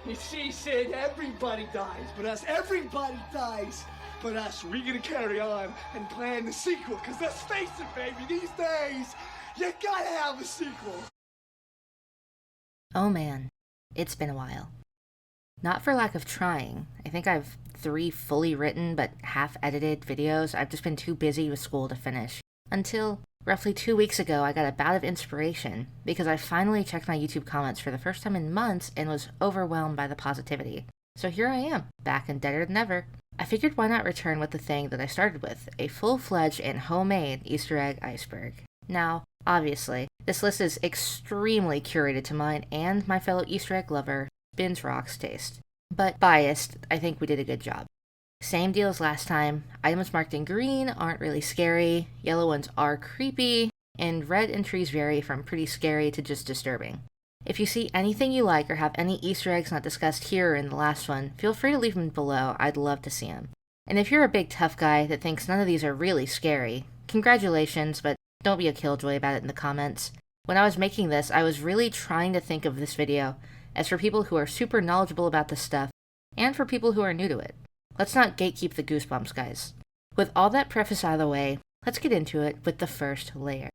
You see, Sid, everybody dies but us. Everybody dies but us. We're gonna carry on and plan the sequel, because let's face it, baby, these days, you gotta have a sequel. Oh man, it's been a while. Not for lack of trying. I think I've 3 fully written but half-edited videos I've just been too busy with school to finish. Until roughly 2 weeks ago, I got a bout of inspiration because I finally checked my YouTube comments for the first time in months and was overwhelmed by the positivity. So here I am, back and deader than ever. I figured why not return with the thing that I started with, a full-fledged and homemade Easter egg iceberg. Now, obviously, this list is extremely curated to mine and my fellow Easter egg lover, Spinsrock's taste. But biased, I think we did a good job. Same deal as last time, items marked in green aren't really scary, yellow ones are creepy, and red entries vary from pretty scary to just disturbing. If you see anything you like or have any Easter eggs not discussed here or in the last one, feel free to leave them below, I'd love to see them. And if you're a big tough guy that thinks none of these are really scary, congratulations, but don't be a killjoy about it in the comments. When I was making this, I was really trying to think of this video as for people who are super knowledgeable about this stuff, and for people who are new to it. Let's not gatekeep the goosebumps, guys. With all that preface out of the way, let's get into it with the first layer.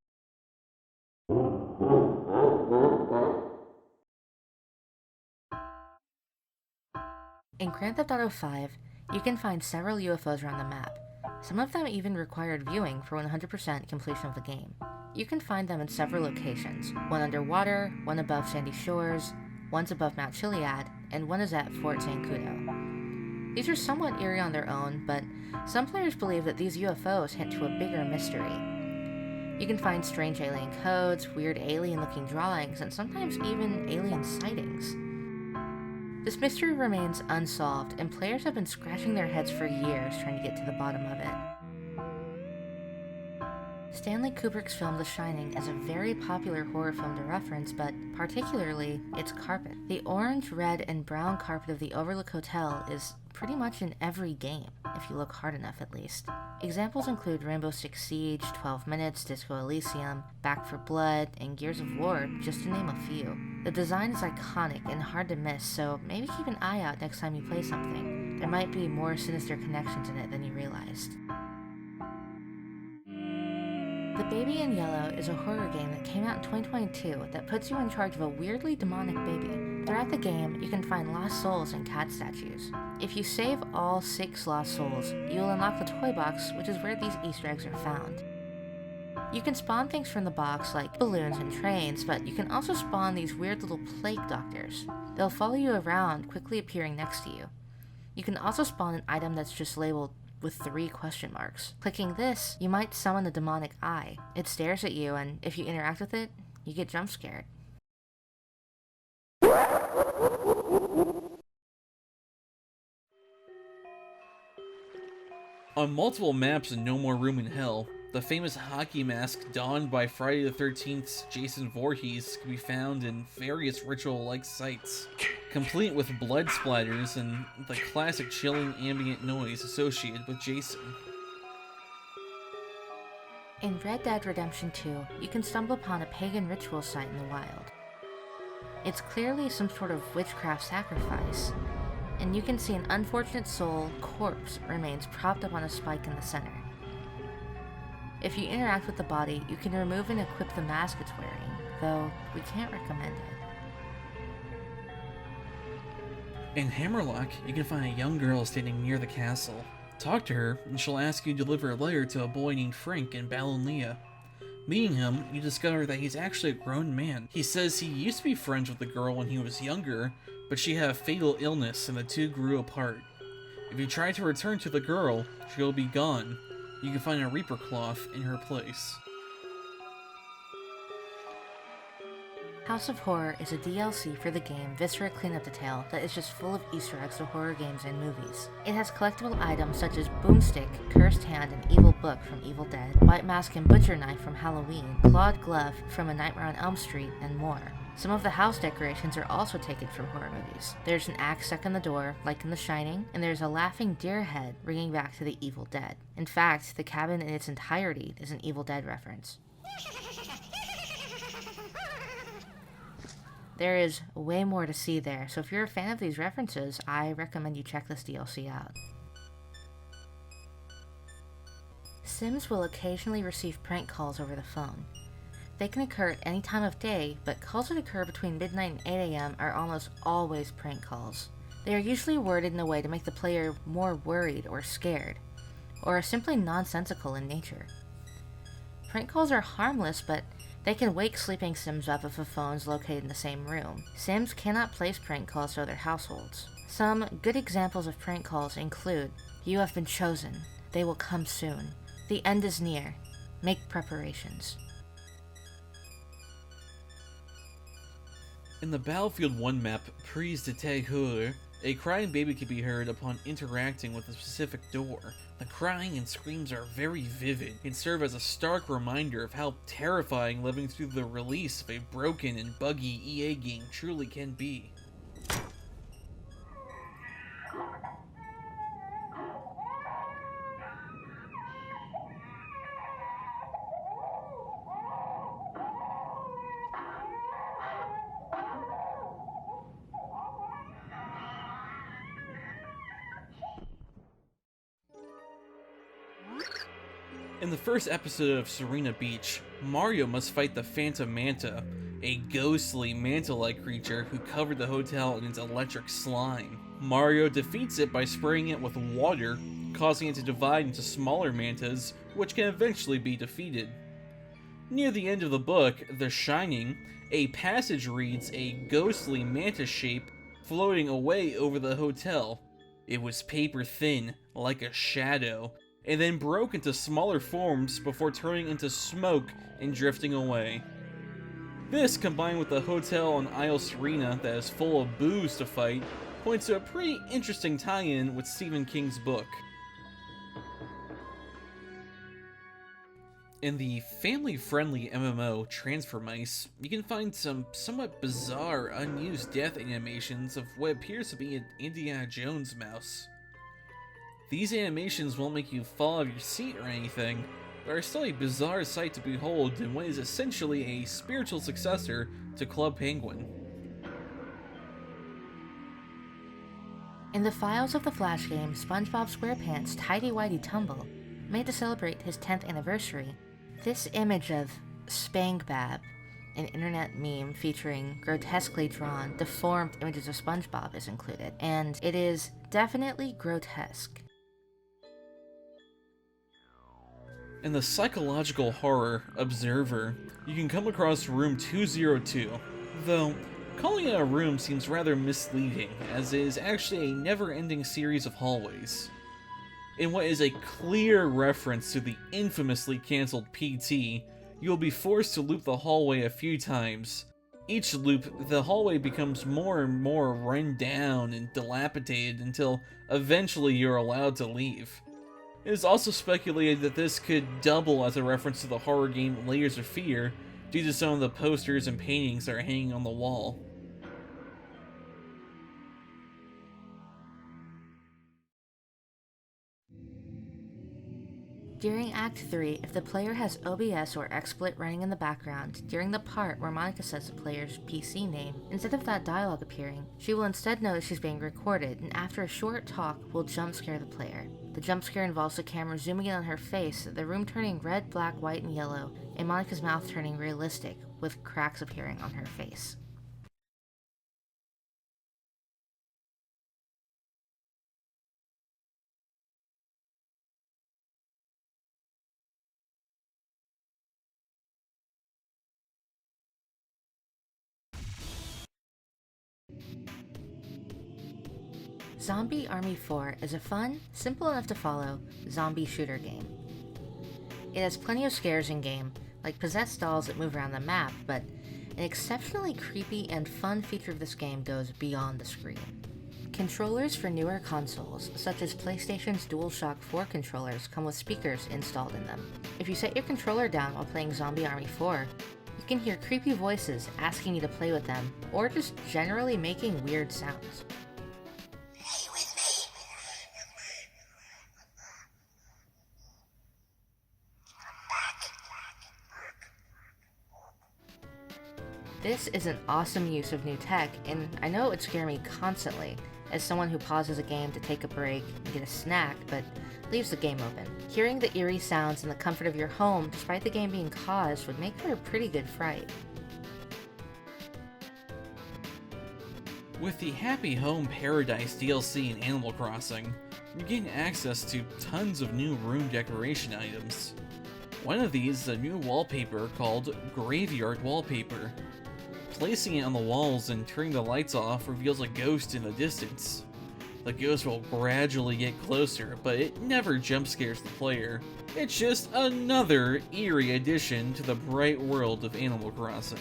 In Grand Theft Auto 5, you can find several UFOs around the map. Some of them even required viewing for 100% completion of the game. You can find them in several locations, one underwater, one above sandy shores, one's above Mount Chiliad, and one is at Fort Zancudo. These are somewhat eerie on their own, but some players believe that these UFOs hint to a bigger mystery. You can find strange alien codes, weird alien-looking drawings, and sometimes even alien sightings. This mystery remains unsolved, and players have been scratching their heads for years trying to get to the bottom of it. Stanley Kubrick's film The Shining is a very popular horror film to reference, but particularly its carpet. The orange, red, and brown carpet of the Overlook Hotel is pretty much in every game, if you look hard enough at least. Examples include Rainbow Six Siege, 12 Minutes, Disco Elysium, Back 4 Blood, and Gears of War, just to name a few. The design is iconic and hard to miss, so maybe keep an eye out next time you play something. There might be more sinister connections in it than you realized. The Baby in Yellow is a horror game that came out in 2022 that puts you in charge of a weirdly demonic baby. Throughout the game, you can find lost souls and cat statues. If you save all 6 lost souls, you will unlock the Toybox, which is where these Easter eggs are found. You can spawn things from the box like balloons and trains, but you can also spawn these weird little plague doctors. They'll follow you around, quickly appearing next to you. You can also spawn an item that's just labeled with 3 question marks. Clicking this, you might summon the demonic eye. It stares at you, and if you interact with it, you get jump scared. On multiple maps in No More Room in Hell, the famous hockey mask donned by Friday the 13th's Jason Voorhees can be found in various ritual-like sites, complete with blood splatters and the classic chilling ambient noise associated with Jason. In Red Dead Redemption 2, you can stumble upon a pagan ritual site in the wild. It's clearly some sort of witchcraft sacrifice, and you can see an unfortunate soul corpse remains propped up on a spike in the center. If you interact with the body, you can remove and equip the mask it's wearing, though we can't recommend it. In Hammerlock, you can find a young girl standing near the castle. Talk to her, and she'll ask you to deliver a letter to a boy named Frank in Balonlea. Meeting him, you discover that he's actually a grown man. He says he used to be friends with the girl when he was younger, but she had a fatal illness and the two grew apart. If you try to return to the girl, she'll be gone. You can find a Reaper cloth in her place. House of Horror is a DLC for the game Viscera Cleanup Detail that is just full of Easter eggs to horror games and movies. It has collectible items such as Boomstick, Cursed Hand and Evil Book from Evil Dead, White Mask and Butcher Knife from Halloween, Clawed Glove from A Nightmare on Elm Street, and more. Some of the house decorations are also taken from horror movies. There's an axe stuck in the door, like in The Shining, and there's a laughing deer head bringing back to the Evil Dead. In fact, the cabin in its entirety is an Evil Dead reference. There is way more to see there, so if you're a fan of these references, I recommend you check this DLC out. Sims will occasionally receive prank calls over the phone. They can occur at any time of day, but calls that occur between midnight and 8 AM are almost always prank calls. They are usually worded in a way to make the player more worried or scared, or are simply nonsensical in nature. Prank calls are harmless, but they can wake sleeping Sims up if a phone's located in the same room. Sims cannot place prank calls to other households. Some good examples of prank calls include, "You have been chosen. They will come soon. The end is near. Make preparations." In the Battlefield 1 map, Prise de Terreur, a crying baby can be heard upon interacting with a specific door. The crying and screams are very vivid and serve as a stark reminder of how terrifying living through the release of a broken and buggy EA game truly can be. In the first episode of Serena Beach, Mario must fight the Phantom Manta, a ghostly manta-like creature who covered the hotel in its electric slime. Mario defeats it by spraying it with water, causing it to divide into smaller mantas, which can eventually be defeated. Near the end of the book, The Shining, a passage reads a ghostly manta shape floating away over the hotel. It was paper thin, like a shadow, and then broke into smaller forms before turning into smoke and drifting away. This, combined with the hotel on Isle Serena that is full of booze to fight, points to a pretty interesting tie-in with Stephen King's book. In the family-friendly MMO Transformice, you can find some somewhat bizarre, unused death animations of what appears to be an Indiana Jones mouse. These animations won't make you fall out of your seat or anything, but are still a bizarre sight to behold in what is essentially a spiritual successor to Club Penguin. In the files of the Flash game SpongeBob SquarePants Tightey Whitey Tumble, made to celebrate his 10th anniversary, this image of Spongebob, an internet meme featuring grotesquely drawn, deformed images of SpongeBob, is included, and it is definitely grotesque. In the psychological horror Observer, you can come across Room 202, though calling it a room seems rather misleading, as it is actually a never-ending series of hallways. In what is a clear reference to the infamously cancelled PT, you will be forced to loop the hallway a few times. Each loop, the hallway becomes more and more run down and dilapidated until eventually you're allowed to leave. It is also speculated that this could double as a reference to the horror game Layers of Fear, due to some of the posters and paintings that are hanging on the wall. During Act 3, if the player has OBS or XSplit running in the background, during the part where Monica says the player's PC name, instead of that dialogue appearing, she will instead notice she's being recorded, and after a short talk, will jump scare the player. The jump scare involves the camera zooming in on her face, the room turning red, black, white, and yellow, and Monica's mouth turning realistic, with cracks appearing on her face. Zombie Army 4 is a fun, simple enough to follow, zombie shooter game. It has plenty of scares in-game, like possessed dolls that move around the map, but an exceptionally creepy and fun feature of this game goes beyond the screen. Controllers for newer consoles, such as PlayStation's DualShock 4 controllers, come with speakers installed in them. If you set your controller down while playing Zombie Army 4, you can hear creepy voices asking you to play with them, or just generally making weird sounds. This is an awesome use of new tech, and I know it would scare me constantly, as someone who pauses a game to take a break and get a snack, but leaves the game open. Hearing the eerie sounds in the comfort of your home, despite the game being caused, would make for a pretty good fright. With the Happy Home Paradise DLC in Animal Crossing, you're getting access to tons of new room decoration items. One of these is a new wallpaper called Graveyard Wallpaper. Placing it on the walls and turning the lights off reveals a ghost in the distance. The ghost will gradually get closer, but it never jump scares the player. It's just another eerie addition to the bright world of Animal Crossing.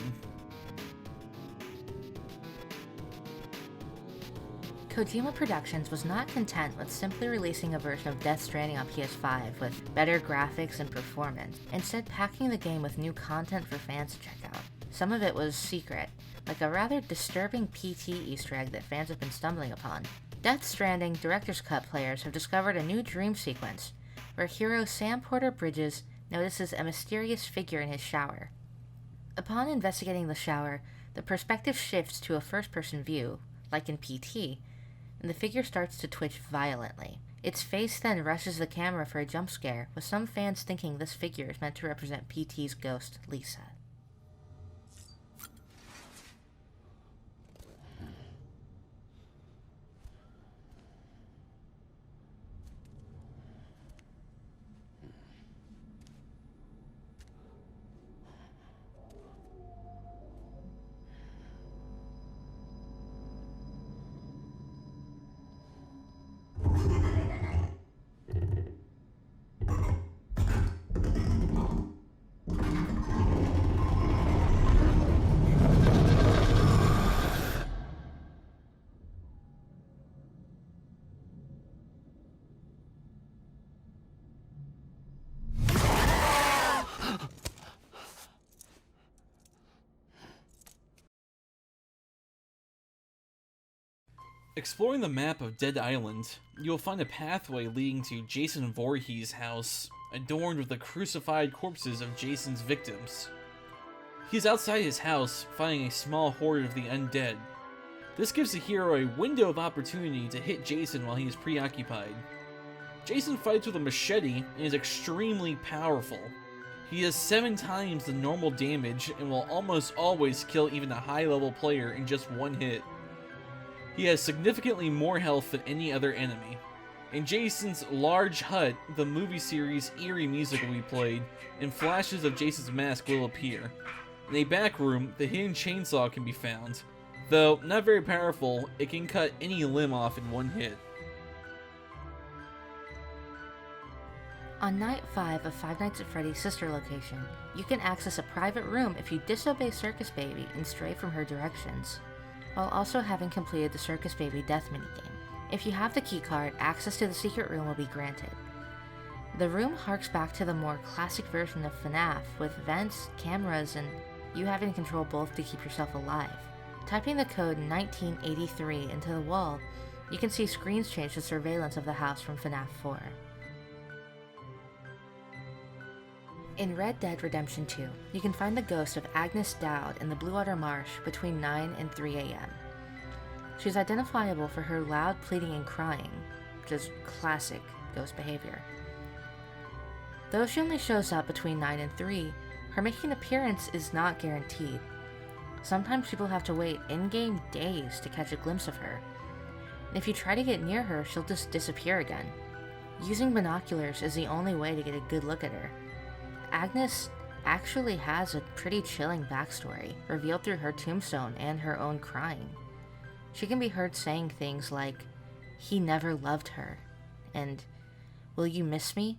Kojima Productions was not content with simply releasing a version of Death Stranding on PS5 with better graphics and performance, instead packing the game with new content for fans to check out. Some of it was secret, like a rather disturbing PT Easter egg that fans have been stumbling upon. Death Stranding Director's Cut players have discovered a new dream sequence, where hero Sam Porter Bridges notices a mysterious figure in his shower. Upon investigating the shower, the perspective shifts to a first-person view, like in PT, and the figure starts to twitch violently. Its face then rushes the camera for a jump scare, with some fans thinking this figure is meant to represent PT's ghost, Lisa. Exploring the map of Dead Island, you will find a pathway leading to Jason Voorhees' house, adorned with the crucified corpses of Jason's victims. He is outside his house, finding a small horde of the undead. This gives the hero a window of opportunity to hit Jason while he is preoccupied. Jason fights with a machete and is extremely powerful. He has 7 times the normal damage and will almost always kill even a high-level player in just one hit. He has significantly more health than any other enemy. In Jason's large hut, the movie series' eerie music will be played, and flashes of Jason's mask will appear. In a back room, the hidden chainsaw can be found. Though not very powerful, it can cut any limb off in one hit. On Night 5 of Five Nights at Freddy's sister location, you can access a private room if you disobey Circus Baby and stray from her directions, while also having completed the Circus Baby death minigame. If you have the keycard, access to the secret room will be granted. The room harks back to the more classic version of FNAF, with vents, cameras, and you having to control both to keep yourself alive. Typing the code 1983 into the wall, you can see screens change to surveillance of the house from FNAF 4. In Red Dead Redemption 2, you can find the ghost of Agnes Dowd in the Bluewater Marsh between 9 and 3 a.m. She's identifiable for her loud pleading and crying, which is classic ghost behavior. Though she only shows up between 9 and 3, her making an appearance is not guaranteed. Sometimes people have to wait in-game days to catch a glimpse of her, and if you try to get near her, she'll just disappear again. Using binoculars is the only way to get a good look at her. Agnes actually has a pretty chilling backstory, revealed through her tombstone and her own crying. She can be heard saying things like, "He never loved her," and "Will you miss me?"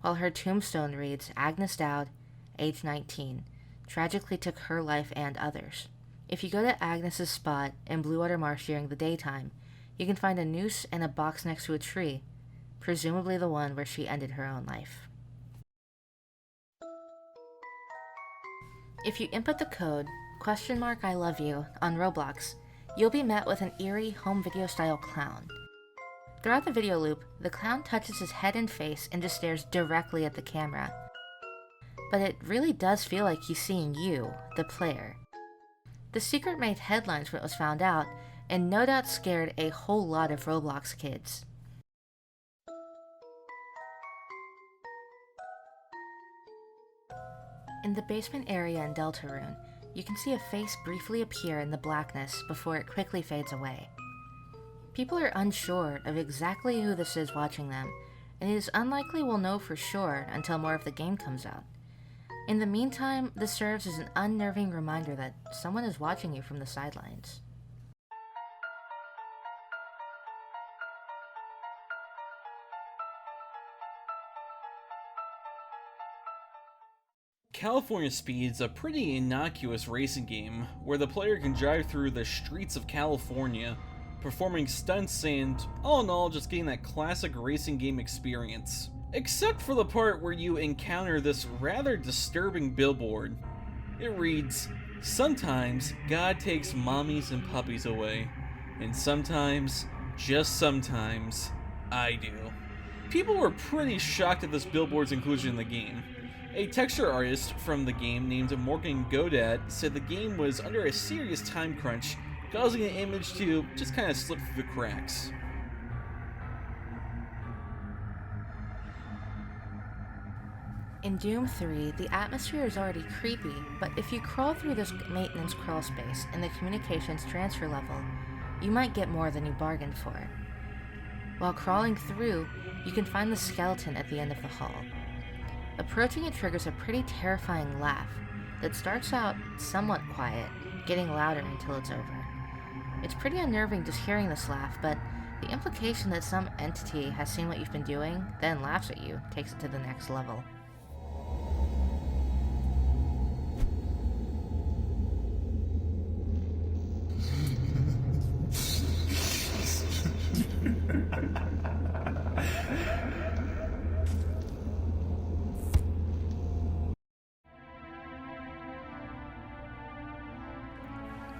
While her tombstone reads, "Agnes Dowd, age 19, tragically took her life and others." If you go to Agnes's spot in Bluewater Marsh during the daytime, you can find a noose and a box next to a tree, presumably the one where she ended her own life. If you input the code !I love you on Roblox, you'll be met with an eerie home video style clown. Throughout the video loop, the clown touches his head and face and just stares directly at the camera. But it really does feel like he's seeing you, the player. The secret made headlines when it was found out, and no doubt scared a whole lot of Roblox kids. In the basement area in Deltarune, you can see a face briefly appear in the blackness before it quickly fades away. People are unsure of exactly who this is watching them, and it is unlikely we'll know for sure until more of the game comes out. In the meantime, this serves as an unnerving reminder that someone is watching you from the sidelines. California Speed's a pretty innocuous racing game where the player can drive through the streets of California, performing stunts and, all in all, just getting that classic racing game experience. Except for the part where you encounter this rather disturbing billboard. It reads, "Sometimes God takes mommies and puppies away, and sometimes, just sometimes, I do." People were pretty shocked at this billboard's inclusion in the game. A texture artist from the game named Morgan Godad said the game was under a serious time crunch, causing the image to just kind of slip through the cracks. In Doom 3, the atmosphere is already creepy, but if you crawl through this maintenance crawl space in the communications transfer level, you might get more than you bargained for. While crawling through, you can find the skeleton at the end of the hall. Approaching it triggers a pretty terrifying laugh that starts out somewhat quiet, getting louder until it's over. It's pretty unnerving just hearing this laugh, but the implication that some entity has seen what you've been doing, then laughs at you, takes it to the next level.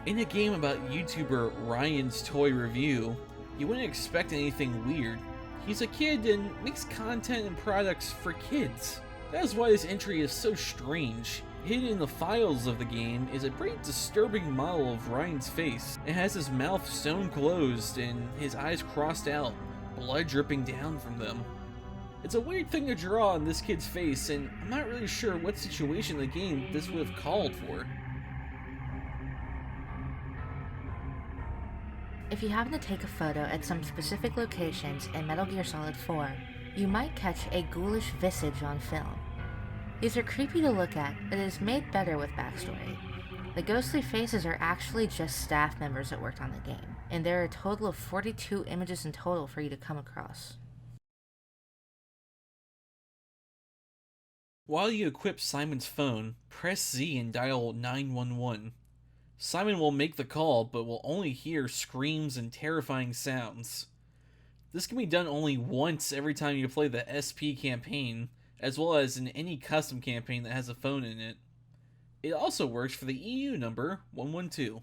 In a game about YouTuber Ryan's Toy Review, you wouldn't expect anything weird. He's a kid and makes content and products for kids. That is why this entry is so strange. Hidden in the files of the game is a pretty disturbing model of Ryan's face. It has his mouth sewn closed and his eyes crossed out, blood dripping down from them. It's a weird thing to draw on this kid's face, and I'm not really sure what situation in the game this would have called for. If you happen to take a photo at some specific locations in Metal Gear Solid 4, you might catch a ghoulish visage on film. These are creepy to look at, but it is made better with backstory. The ghostly faces are actually just staff members that worked on the game, and there are a total of 42 images in total for you to come across. While you equip Simon's phone, press Z and dial 911. Simon will make the call, but will only hear screams and terrifying sounds. This can be done only once every time you play the SP campaign, as well as in any custom campaign that has a phone in it. It also works for the EU number 112.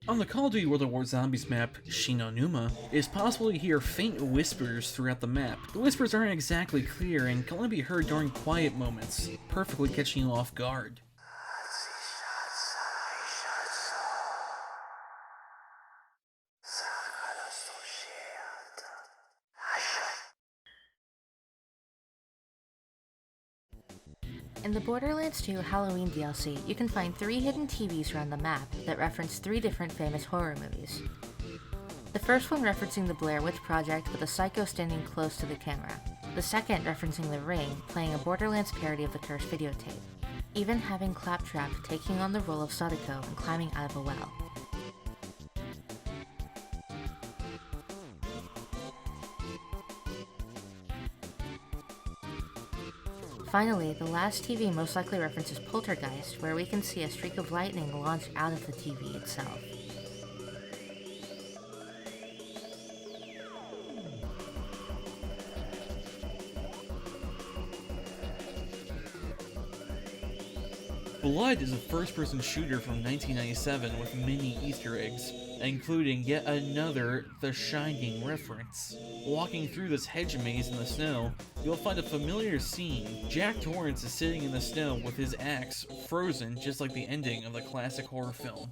On the Call of Duty World War Zombies map, Numa, it is possible to hear faint whispers throughout the map. The whispers aren't exactly clear and can only be heard during quiet moments, perfectly catching you off guard. In the Borderlands 2 Halloween DLC, you can find 3 hidden TVs around the map that reference 3 different famous horror movies. The first one referencing the Blair Witch Project with a psycho standing close to the camera. The second referencing The Ring, playing a Borderlands parody of the cursed videotape. Even having Claptrap taking on the role of Sadako and climbing out of a well. Finally, the last TV most likely references Poltergeist, where we can see a streak of lightning launch out of the TV itself. Blood is a first-person shooter from 1997 with many Easter eggs, including yet another The Shining reference. Walking through this hedge maze in the snow, you'll find a familiar scene. Jack Torrance is sitting in the snow with his axe frozen, just like the ending of the classic horror film.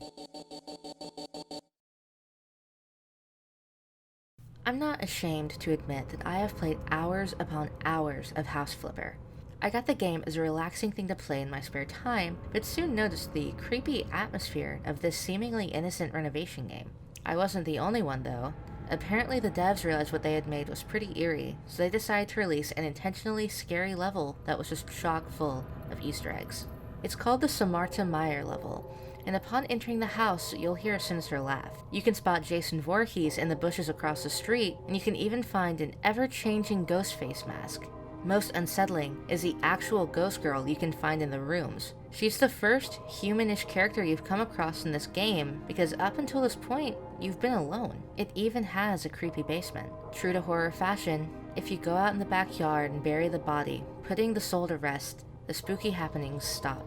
I'm not ashamed to admit that I have played hours upon hours of House Flipper. I got the game as a relaxing thing to play in my spare time, but soon noticed the creepy atmosphere of this seemingly innocent renovation game. I wasn't the only one though. Apparently the devs realized what they had made was pretty eerie, so they decided to release an intentionally scary level that was just chock full of Easter eggs. It's called the Samarta Meyer level, and upon entering the house, you'll hear a sinister laugh. You can spot Jason Voorhees in the bushes across the street, and you can even find an ever-changing ghost face mask. Most unsettling is the actual ghost girl you can find in the rooms. She's the first humanish character you've come across in this game, because up until this point, you've been alone. It even has a creepy basement. True to horror fashion, if you go out in the backyard and bury the body, putting the soul to rest, the spooky happenings stop.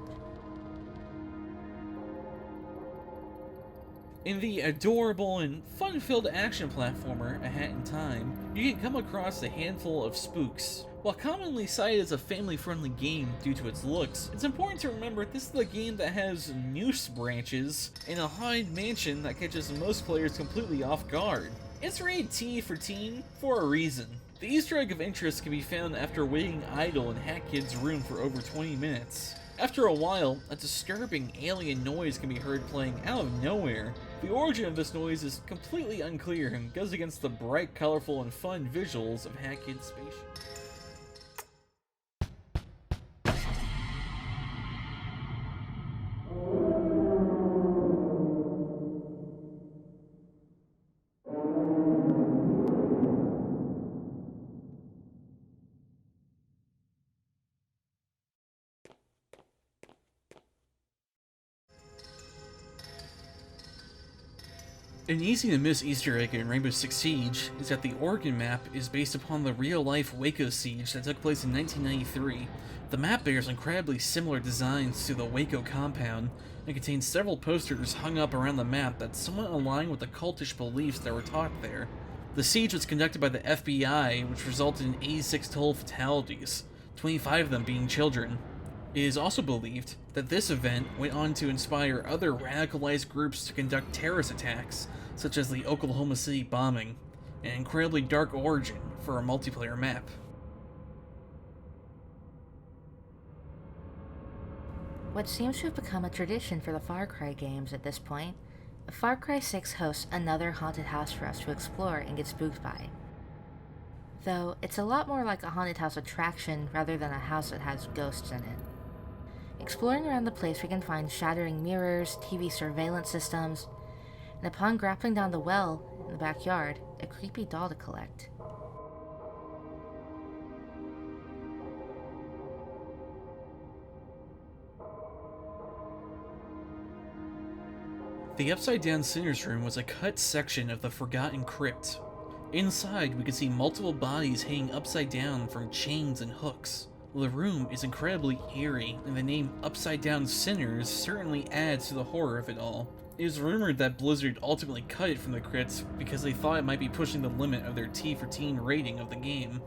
In the adorable and fun-filled action platformer A Hat in Time, you can come across a handful of spooks. While commonly cited as a family-friendly game due to its looks, it's important to remember this is the game that has noose branches and a haunted mansion that catches most players completely off guard. It's rated T for teen for a reason. The Easter egg of interest can be found after waiting idle in Hat Kid's room for over 20 minutes. After a while, a disturbing alien noise can be heard playing out of nowhere. The origin of this noise is completely unclear and goes against the bright, colorful, and fun visuals of Hat Kid's spaceship. An easy-to-miss Easter egg in Rainbow Six Siege is that the Oregon map is based upon the real-life Waco siege that took place in 1993. The map bears incredibly similar designs to the Waco compound and contains several posters hung up around the map that somewhat align with the cultish beliefs that were taught there. The siege was conducted by the FBI, which resulted in 86 total fatalities, 25 of them being children. It is also believed that this event went on to inspire other radicalized groups to conduct terrorist attacks, such as the Oklahoma City bombing, an incredibly dark origin for a multiplayer map. What seems to have become a tradition for the Far Cry games at this point, Far Cry 6 hosts another haunted house for us to explore and get spooked by. Though, it's a lot more like a haunted house attraction rather than a house that has ghosts in it. Exploring around the place, we can find shattering mirrors, TV surveillance systems, and upon grappling down the well in the backyard, a creepy doll to collect. The upside-down Sinner's Room was a cut section of the Forgotten Crypt. Inside, we could see multiple bodies hanging upside down from chains and hooks. The room is incredibly eerie, and the name Upside Down Sinners certainly adds to the horror of it all. It is rumored that Blizzard ultimately cut it from the crypt because they thought it might be pushing the limit of their T for teen rating of the game.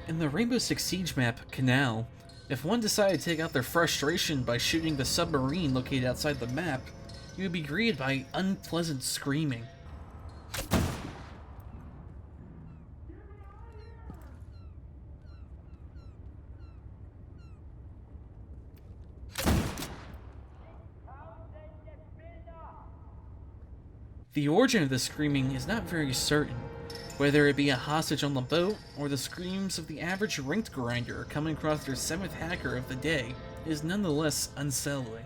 In the Rainbow Six Siege map, Canal, if one decided to take out their frustration by shooting the submarine located outside the map, you would be greeted by unpleasant screaming. The origin of this screaming is not very certain, whether it be a hostage on the boat or the screams of the average ranked grinder coming across their 7th hacker of the day is nonetheless unsettling.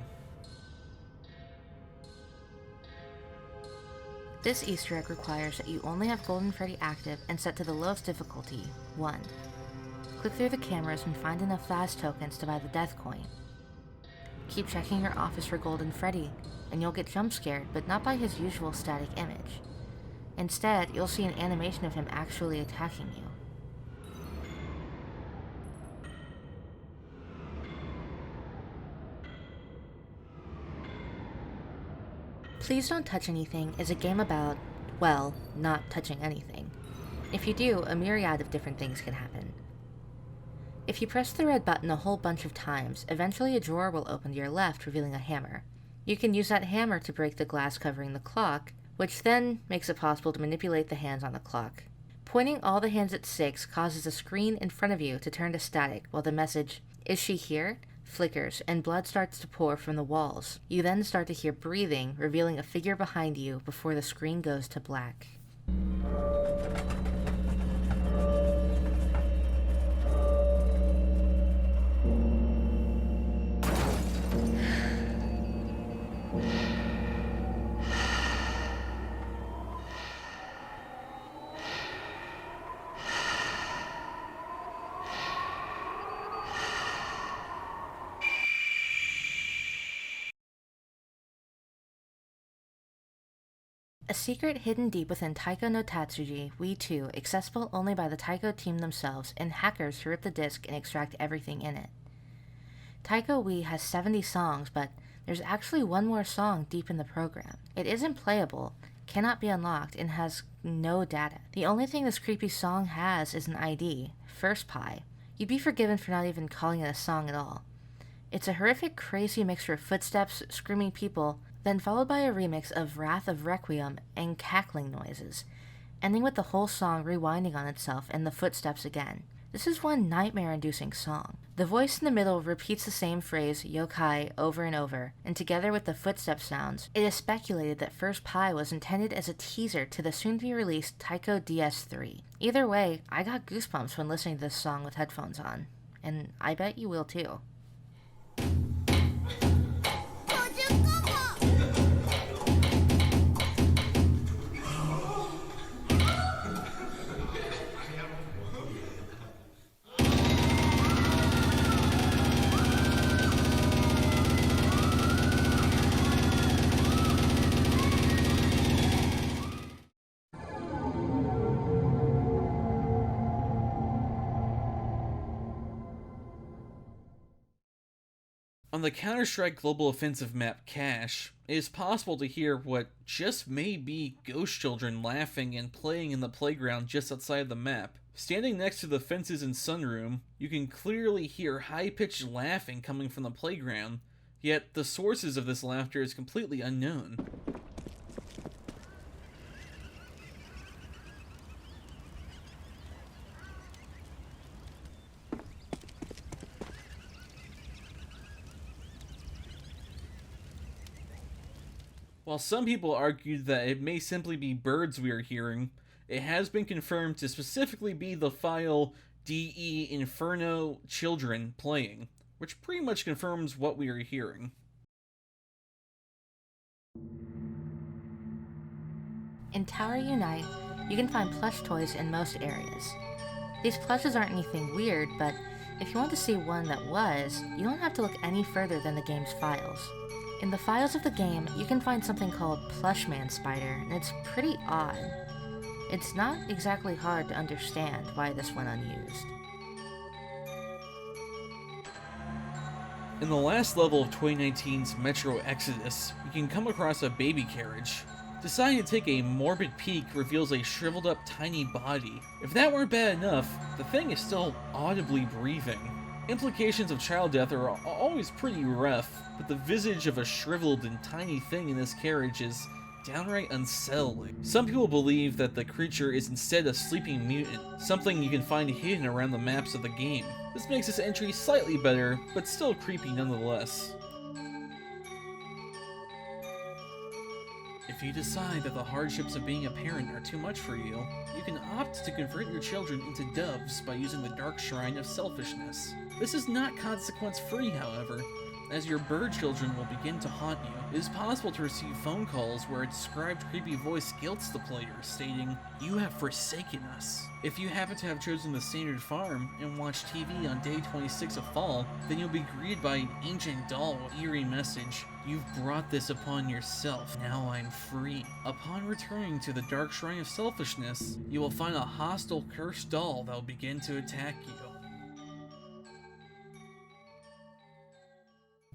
This Easter egg requires that you only have Golden Freddy active and set to the lowest difficulty, 1. Click through the cameras and find enough fast tokens to buy the death coin. Keep checking your office for Golden Freddy, and you'll get jump scared, but not by his usual static image. Instead, you'll see an animation of him actually attacking you. Please Don't Touch Anything is a game about, well, not touching anything. If you do, a myriad of different things can happen. If you press the red button a whole bunch of times, eventually a drawer will open to your left, revealing a hammer. You can use that hammer to break the glass covering the clock, which then makes it possible to manipulate the hands on the clock. Pointing all the hands at 6 causes the screen in front of you to turn to static while the message, "Is she here?" flickers and blood starts to pour from the walls. You then start to hear breathing, revealing a figure behind you before the screen goes to black. A secret hidden deep within Taiko no Tatsuji, We 2, accessible only by the Taiko team themselves and hackers who rip the disc and extract everything in it. Taiko We has 70 songs, but there's actually one more song deep in the program. It isn't playable, cannot be unlocked, and has no data. The only thing this creepy song has is an ID, First Pie. You'd be forgiven for not even calling it a song at all. It's a horrific, crazy mixture of footsteps, screaming people, then followed by a remix of Wrath of Requiem and cackling noises, ending with the whole song rewinding on itself and the footsteps again. This is one nightmare-inducing song. The voice in the middle repeats the same phrase, yokai, over and over, and together with the footstep sounds, it is speculated that First Pie was intended as a teaser to the soon-to-be-released Taiko DS3. Either way, I got goosebumps when listening to this song with headphones on, and I bet you will too. On the Counter-Strike Global Offensive map Cache, it is possible to hear what just may be ghost children laughing and playing in the playground just outside the map. Standing next to the fences in Sunroom, you can clearly hear high-pitched laughing coming from the playground, yet the sources of this laughter is completely unknown. While some people argued that it may simply be birds we are hearing, it has been confirmed to specifically be the file DE Inferno Children playing, which pretty much confirms what we are hearing. In Tower Unite, you can find plush toys in most areas. These plushes aren't anything weird, but if you want to see one that was, you don't have to look any further than the game's files. In the files of the game, you can find something called plushmanspider, and it's pretty odd. It's not exactly hard to understand why this went unused. In the last level of 2019's Metro Exodus, you can come across a baby carriage. Deciding to take a morbid peek reveals a shriveled up tiny body. If that weren't bad enough, the thing is still audibly breathing. Implications of child death are always pretty rough, but the visage of a shriveled and tiny thing in this carriage is downright unsettling. Some people believe that the creature is instead a sleeping mutant, something you can find hidden around the maps of the game. This makes this entry slightly better, but still creepy nonetheless. If you decide that the hardships of being a parent are too much for you, you can opt to convert your children into doves by using the Dark Shrine of Selfishness. This is not consequence-free, however, as your bird children will begin to haunt you. It is possible to receive phone calls where a described creepy voice guilts the player, stating, "You have forsaken us." If you happen to have chosen the standard farm and watch TV on day 26 of fall, then you'll be greeted by an ancient doll with eerie message, "You've brought this upon yourself, now I'm free." Upon returning to the Dark Shrine of Selfishness, you will find a hostile cursed doll that will begin to attack you.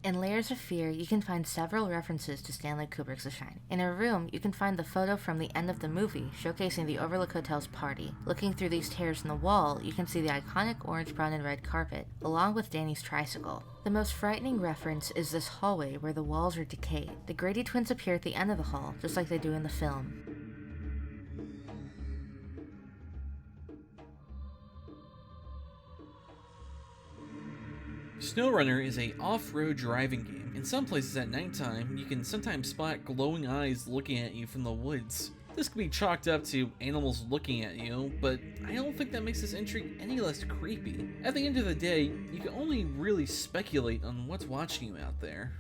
In Layers of Fear, you can find several references to Stanley Kubrick's The Shining. In a room, you can find the photo from the end of the movie, showcasing the Overlook Hotel's party. Looking through these tears in the wall, you can see the iconic orange, brown, and red carpet, along with Danny's tricycle. The most frightening reference is this hallway where the walls are decayed. The Grady twins appear at the end of the hall, just like they do in the film. Snowrunner is a off-road driving game. In some places at nighttime, you can sometimes spot glowing eyes looking at you from the woods. This can be chalked up to animals looking at you, but I don't think that makes this entry any less creepy. At the end of the day, you can only really speculate on what's watching you out there.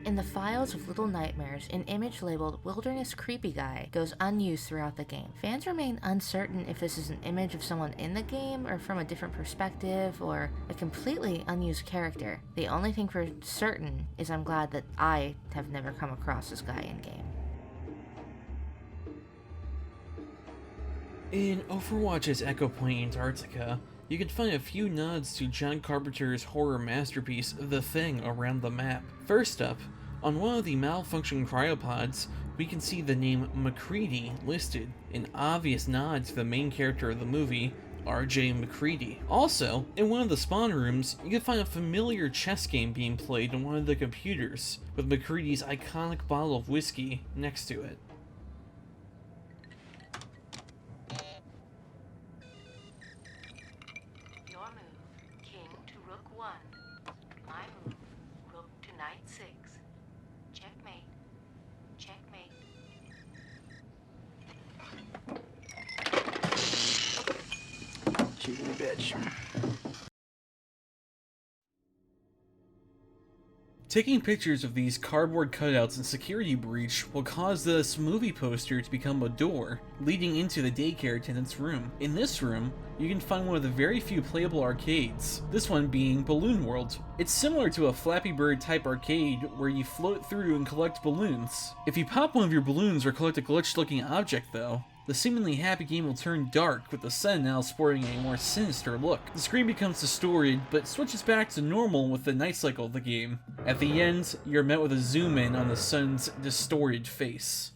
In the files of Little Nightmares, an image labeled Wilderness Creepy Guy goes unused throughout the game. Fans remain uncertain if this is an image of someone in the game, or from a different perspective, or a completely unused character. The only thing for certain is I'm glad that I have never come across this guy in-game. In Overwatch's Echo Point Antarctica, you can find a few nods to John Carpenter's horror masterpiece, The Thing, around the map. First up, on one of the malfunctioning cryopods, we can see the name MacReady listed, an obvious nod to the main character of the movie, R.J. MacReady. Also, in one of the spawn rooms, you can find a familiar chess game being played on one of the computers, with MacReady's iconic bottle of whiskey next to it. Bitch. Taking pictures of these cardboard cutouts in Security Breach will cause this movie poster to become a door, leading into the daycare attendant's room. In this room, you can find one of the very few playable arcades, this one being Balloon World. It's similar to a Flappy Bird type arcade where you float through and collect balloons. If you pop one of your balloons or collect a glitched looking object though, the seemingly happy game will turn dark, with the sun now sporting a more sinister look. The screen becomes distorted, but switches back to normal with the night cycle of the game. At the end, you're met with a zoom in on the sun's distorted face.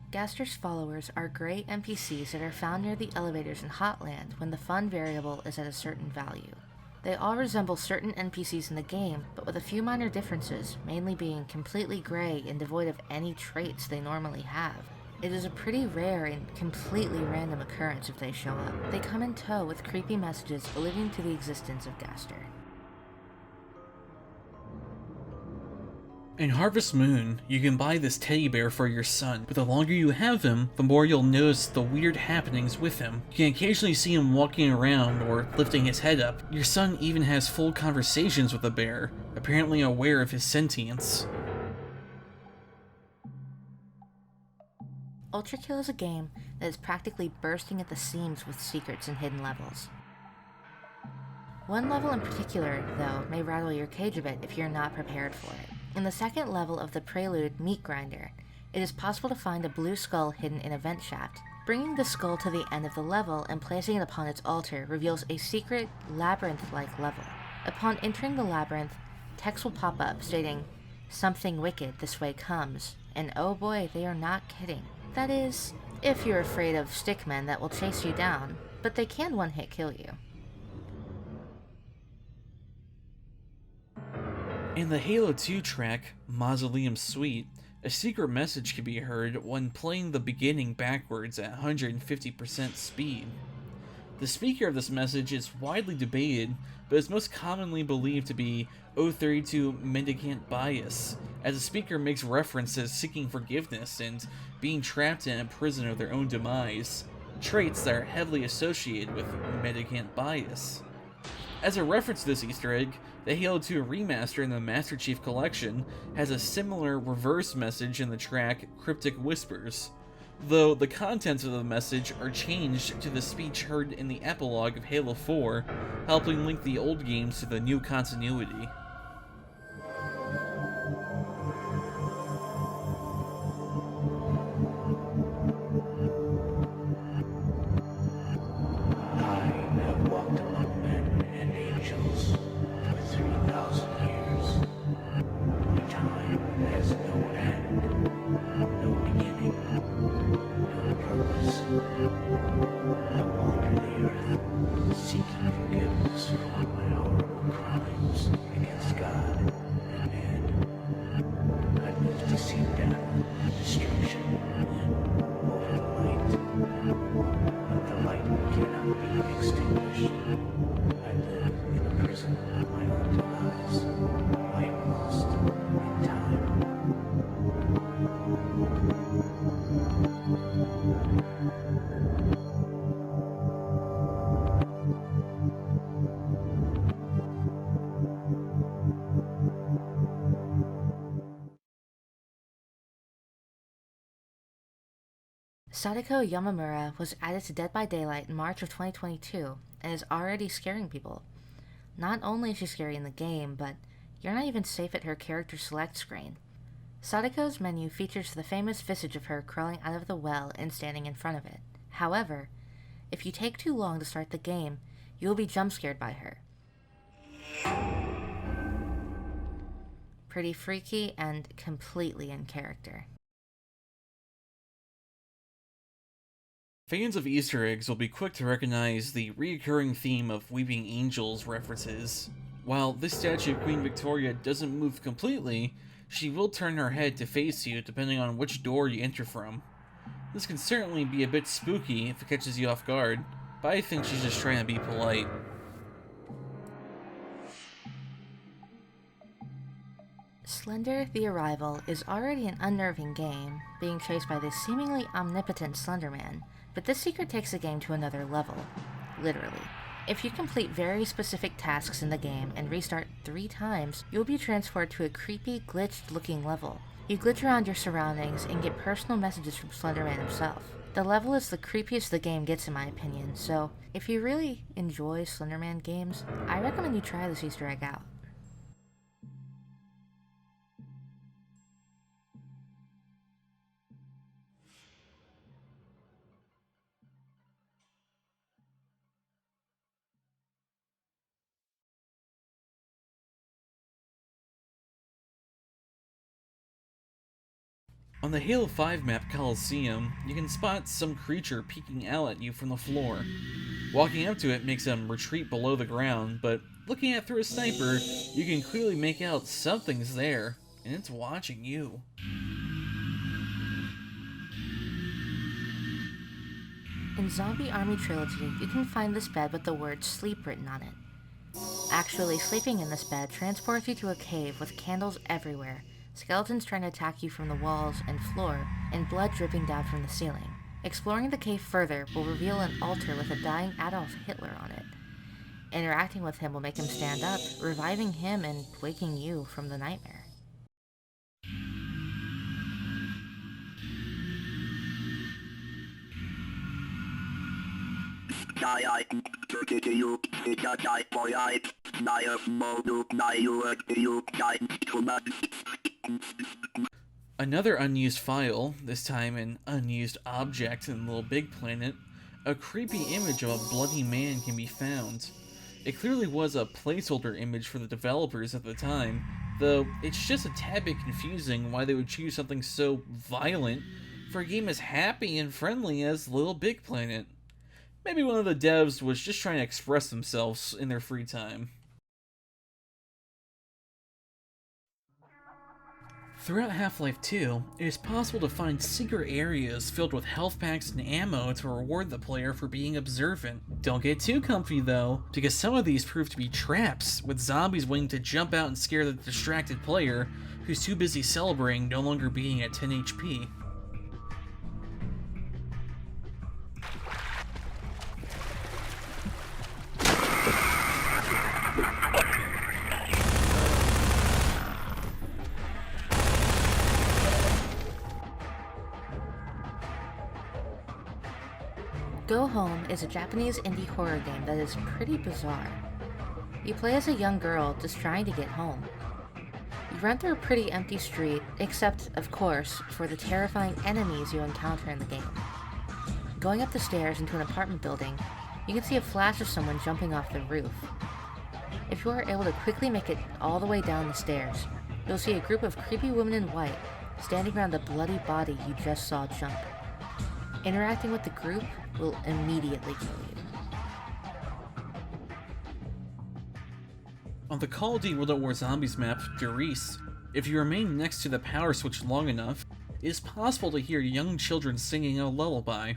Gaster's followers are gray NPCs that are found near the elevators in Hotland when the fun variable is at a certain value. They all resemble certain NPCs in the game, but with a few minor differences, mainly being completely gray and devoid of any traits they normally have. It is a pretty rare and completely random occurrence if they show up. They come in tow with creepy messages alluding to the existence of Gaster. In Harvest Moon, you can buy this teddy bear for your son, but the longer you have him, the more you'll notice the weird happenings with him. You can occasionally see him walking around or lifting his head up. Your son even has full conversations with the bear, apparently aware of his sentience. Ultrakill is a game that is practically bursting at the seams with secrets and hidden levels. One level in particular, though, may rattle your cage a bit if you're not prepared for it. In the second level of the Prelude Meat Grinder, it is possible to find a blue skull hidden in a vent shaft. Bringing the skull to the end of the level and placing it upon its altar reveals a secret, labyrinth-like level. Upon entering the labyrinth, text will pop up stating, "Something wicked this way comes," and oh boy, they are not kidding. That is, if you're afraid of stickmen that will chase you down, but they can one-hit kill you. In the Halo 2 track, Mausoleum Suite, a secret message can be heard when playing the beginning backwards at 150% speed. The speaker of this message is widely debated, but is most commonly believed to be O32 Mendicant Bias, as the speaker makes references seeking forgiveness and being trapped in a prison of their own demise, traits that are heavily associated with Mendicant Bias. As a reference to this Easter egg, the Halo 2 remaster in the Master Chief Collection has a similar reverse message in the track Cryptic Whispers, though the contents of the message are changed to the speech heard in the epilogue of Halo 4, helping link the old games to the new continuity. to see death, destruction, and overlight. But the light cannot be extinguished. I live in a prison of my own demise. I am lost in time. Sadako Yamamura was added to Dead by Daylight in March of 2022 and is already scaring people. Not only is she scary in the game, but you're not even safe at her character select screen. Sadako's menu features the famous visage of her crawling out of the well and standing in front of it. However, if you take too long to start the game, you will be jump scared by her. Pretty freaky and completely in character. Fans of Easter eggs will be quick to recognize the recurring theme of Weeping Angels references. While this statue of Queen Victoria doesn't move completely, she will turn her head to face you depending on which door you enter from. This can certainly be a bit spooky if it catches you off guard, but I think she's just trying to be polite. Slender the Arrival is already an unnerving game, being chased by this seemingly omnipotent Slender Man, but this secret takes the game to another level. Literally. If you complete very specific tasks in the game and restart 3 times, you'll be transferred to a creepy, glitched-looking level. You glitch around your surroundings and get personal messages from Slender Man himself. The level is the creepiest the game gets in my opinion, so if you really enjoy Slender Man games, I recommend you try this Easter egg out. On the Halo 5 map Coliseum, you can spot some creature peeking out at you from the floor. Walking up to it makes them retreat below the ground, but looking at it through a sniper, you can clearly make out something's there, and it's watching you. In Zombie Army Trilogy, you can find this bed with the word sleep written on it. Actually, sleeping in this bed transports you to a cave with candles everywhere, skeletons trying to attack you from the walls and floor, and blood dripping down from the ceiling. Exploring the cave further will reveal an altar with a dying Adolf Hitler on it. Interacting with him will make him stand up, reviving him and waking you from the nightmare. Another unused file, this time an unused object in Little Big Planet, a creepy image of a bloody man can be found. It clearly was a placeholder image for the developers at the time, though it's just a tad bit confusing why they would choose something so violent for a game as happy and friendly as Little Big Planet. Maybe one of the devs was just trying to express themselves in their free time. Throughout Half-Life 2, it is possible to find secret areas filled with health packs and ammo to reward the player for being observant. Don't get too comfy though, because some of these prove to be traps, with zombies waiting to jump out and scare the distracted player, who's too busy celebrating no longer being at 10 HP. Go Home is a Japanese indie horror game that is pretty bizarre. You play as a young girl just trying to get home. You run through a pretty empty street, except, of course, for the terrifying enemies you encounter in the game. Going up the stairs into an apartment building, you can see a flash of someone jumping off the roof. If you are able to quickly make it all the way down the stairs, you'll see a group of creepy women in white standing around the bloody body you just saw jump. Interacting with the group will immediately kill you. On the Call of Duty World at War Zombies map, Derice, If you remain next to the power switch long enough, it is possible to hear young children singing a lullaby.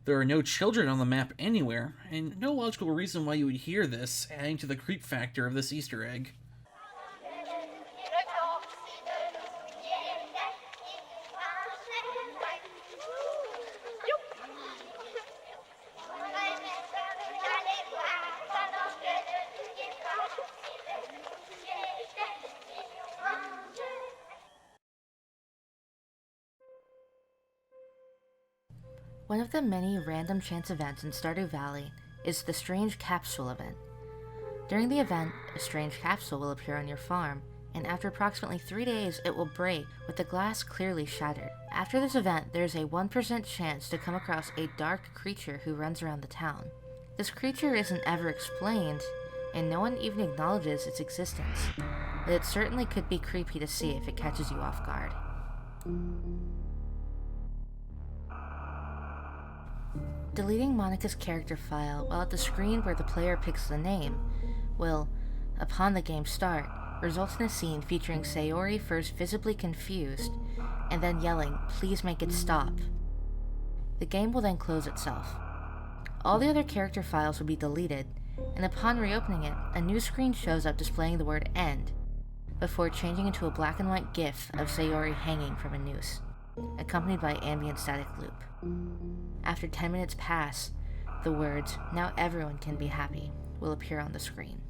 There are no children on the map anywhere, and no logical reason why you would hear this, adding to the creep factor of this Easter egg. One of the many random chance events in Stardew Valley is the Strange Capsule event. During the event, a strange capsule will appear on your farm, and after approximately 3 days it will break with the glass clearly shattered. After this event, there is a 1% chance to come across a dark creature who runs around the town. This creature isn't ever explained, and no one even acknowledges its existence, but it certainly could be creepy to see if it catches you off guard. Deleting Monica's character file while at the screen where the player picks the name will, upon the game start, result in a scene featuring Sayori first visibly confused and then yelling, "Please make it stop." The game will then close itself. All the other character files will be deleted, and upon reopening it, a new screen shows up displaying the word "end", before changing into a black and white GIF of Sayori hanging from a noose, accompanied by ambient static loop. After 10 minutes pass, the words, "Now everyone can be happy," will appear on the screen.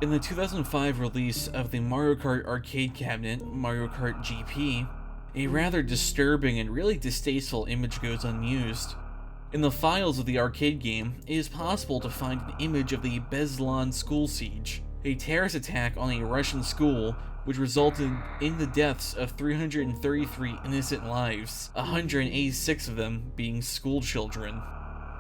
In the 2005 release of the Mario Kart arcade cabinet, Mario Kart GP, a rather disturbing and really distasteful image goes unused. In the files of the arcade game, it is possible to find an image of the Beslan school siege, a terrorist attack on a Russian school which resulted in the deaths of 333 innocent lives, 186 of them being school children.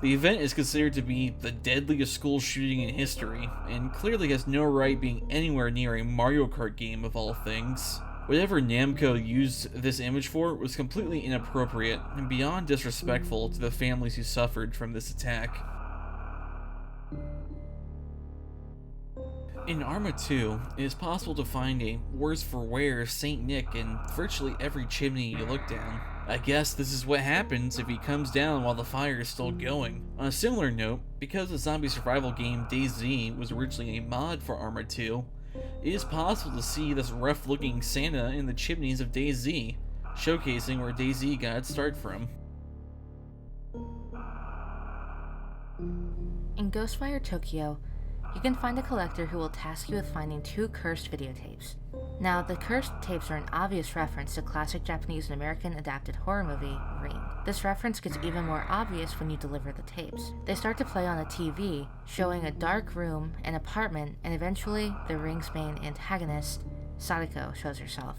The event is considered to be the deadliest school shooting in history, and clearly has no right being anywhere near a Mario Kart game of all things. Whatever Namco used this image for was completely inappropriate and beyond disrespectful to the families who suffered from this attack. In Arma 2, it is possible to find a worse for wear Saint Nick in virtually every chimney you look down. I guess this is what happens if he comes down while the fire is still going. On a similar note, because the zombie survival game DayZ was originally a mod for Arma 2, it is possible to see this rough looking Santa in the chimneys of DayZ, showcasing where DayZ got its start from. In Ghostwire Tokyo, you can find a collector who will task you with finding 2 cursed videotapes. Now, the cursed tapes are an obvious reference to classic Japanese and American adapted horror movie, Ring. This reference gets even more obvious when you deliver the tapes. They start to play on a TV, showing a dark room, an apartment, and eventually, the Ring's main antagonist, Sadako, shows herself.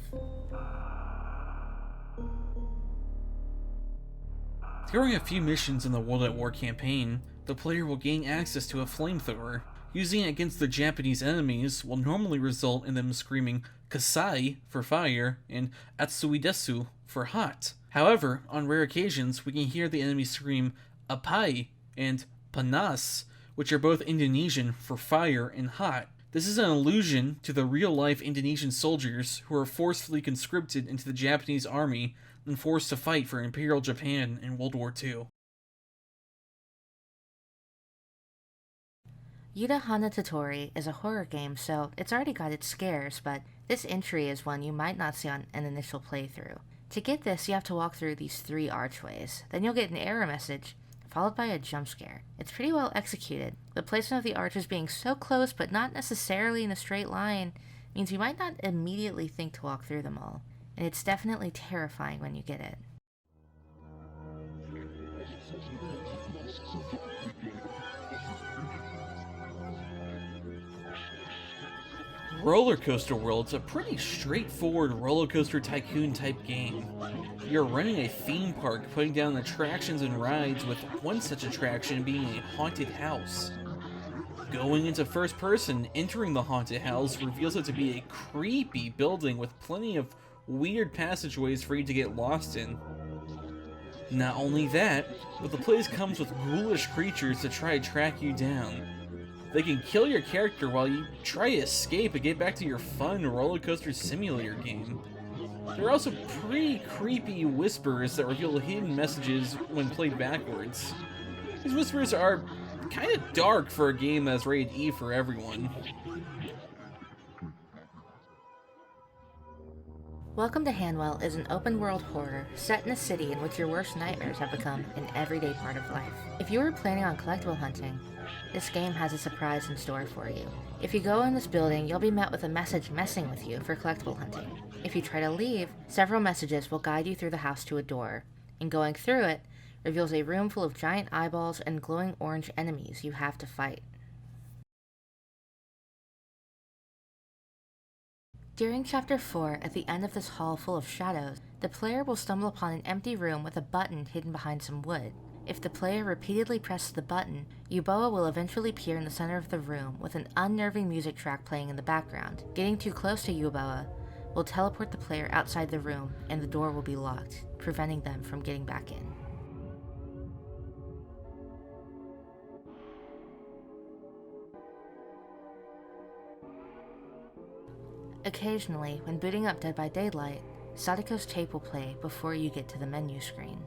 During a few missions in the World at War campaign, the player will gain access to a flamethrower. Using it against the Japanese enemies will normally result in them screaming "Kasai" for fire and "Atsui desu" for hot. However, on rare occasions, we can hear the enemy scream "Apai" and "Panas", which are both Indonesian for fire and hot. This is an allusion to the real-life Indonesian soldiers who are forcefully conscripted into the Japanese army and forced to fight for Imperial Japan in World War II. Yuta Hana Totori is a horror game, so it's already got its scares, but this entry is one you might not see on an initial playthrough. To get this, you have to walk through these 3 archways. Then you'll get an error message, followed by a jump scare. It's pretty well executed. The placement of the arches being so close, but not necessarily in a straight line, means you might not immediately think to walk through them all, and it's definitely terrifying when you get it. Roller Coaster World's a pretty straightforward roller coaster tycoon type game. You're running a theme park, putting down attractions and rides, with one such attraction being a haunted house. Going into first person, entering the haunted house reveals it to be a creepy building with plenty of weird passageways for you to get lost in. Not only that, but the place comes with ghoulish creatures to try to track you down. They can kill your character while you try to escape and get back to your fun roller coaster simulator game. There are also pretty creepy whispers that reveal hidden messages when played backwards. These whispers are kind of dark for a game that's rated E for everyone. Welcome to Hanwell is an open-world horror set in a city in which your worst nightmares have become an everyday part of life. If you are planning on collectible hunting, this game has a surprise in store for you. If you go in this building, you'll be met with a message messing with you for collectible hunting. If you try to leave, several messages will guide you through the house to a door, and going through it reveals a room full of giant eyeballs and glowing orange enemies you have to fight. During Chapter 4, at the end of this hall full of shadows, the player will stumble upon an empty room with a button hidden behind some wood. If the player repeatedly presses the button, Yuboa will eventually appear in the center of the room with an unnerving music track playing in the background. Getting too close to Yuboa will teleport the player outside the room and the door will be locked, preventing them from getting back in. Occasionally, when booting up Dead by Daylight, Sadako's tape will play before you get to the menu screen.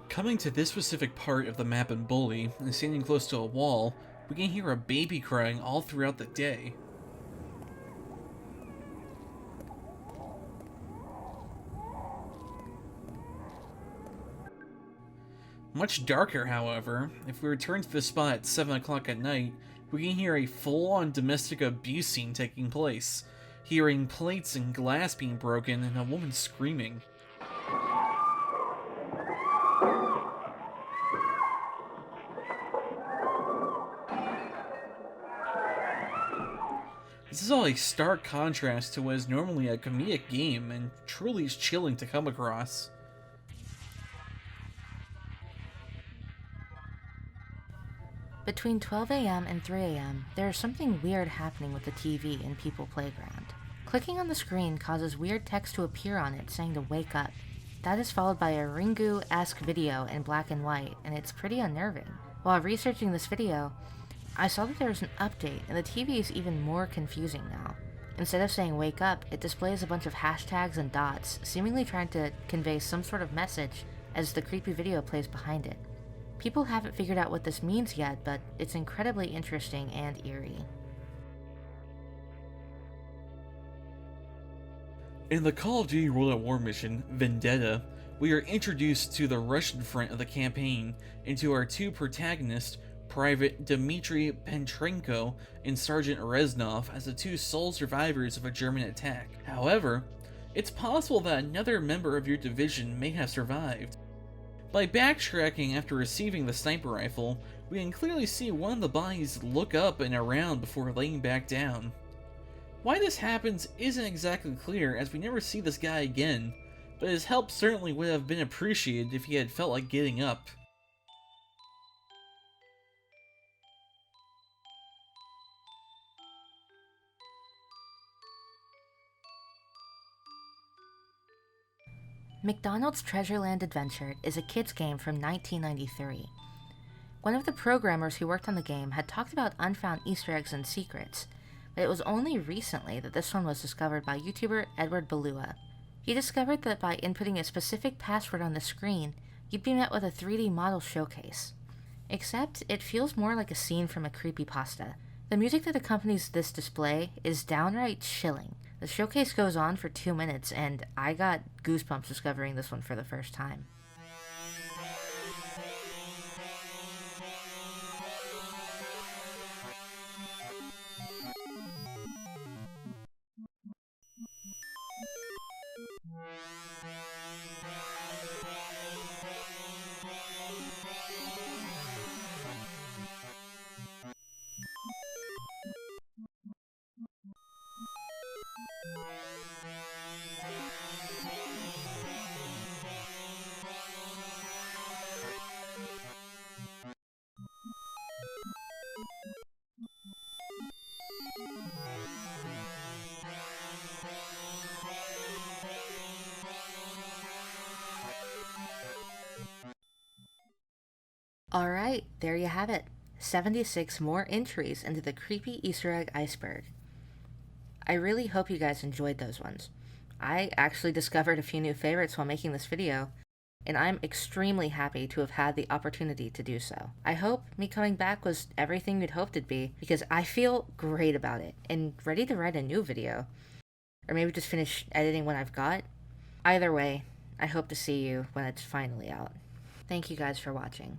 Coming to this specific part of the map in Bully, and standing close to a wall, we can hear a baby crying all throughout the day. Much darker, however, if we return to the spot at 7 o'clock at night, we can hear a full-on domestic abuse scene taking place, hearing plates and glass being broken and a woman screaming. This is all a stark contrast to what is normally a comedic game and truly is chilling to come across. Between 12 a.m. and 3 a.m., there is something weird happening with the TV in People Playground. Clicking on the screen causes weird text to appear on it saying to wake up. That is followed by a Ringu-esque video in black and white, and it's pretty unnerving. While researching this video, I saw that there was an update, and the TV is even more confusing now. Instead of saying wake up, it displays a bunch of hashtags and dots, seemingly trying to convey some sort of message as the creepy video plays behind it. People haven't figured out what this means yet, but it's incredibly interesting and eerie. In the Call of Duty World at War mission, Vendetta, we are introduced to the Russian front of the campaign and to our two protagonists, Private Dmitry Petrenko and Sergeant Reznov, as the two sole survivors of a German attack. However, it's possible that another member of your division may have survived. By backtracking after receiving the sniper rifle, we can clearly see one of the bodies look up and around before laying back down. Why this happens isn't exactly clear, as we never see this guy again, but his help certainly would have been appreciated if he had felt like getting up. McDonald's Treasureland Adventure is a kids game from 1993. One of the programmers who worked on the game had talked about unfound Easter eggs and secrets, but it was only recently that this one was discovered by YouTuber Edward Balua. He discovered that by inputting a specific password on the screen, you'd be met with a 3D model showcase. Except, it feels more like a scene from a creepypasta. The music that accompanies this display is downright chilling. The showcase goes on for 2 minutes, and I got goosebumps discovering this one for the first time. Alright, there you have it. 76 more entries into the creepy Easter egg Iceberg. I really hope you guys enjoyed those ones. I actually discovered a few new favorites while making this video, and I'm extremely happy to have had the opportunity to do so. I hope me coming back was everything you'd hoped it'd be, because I feel great about it, and ready to write a new video. Or maybe just finish editing what I've got. Either way, I hope to see you when it's finally out. Thank you guys for watching.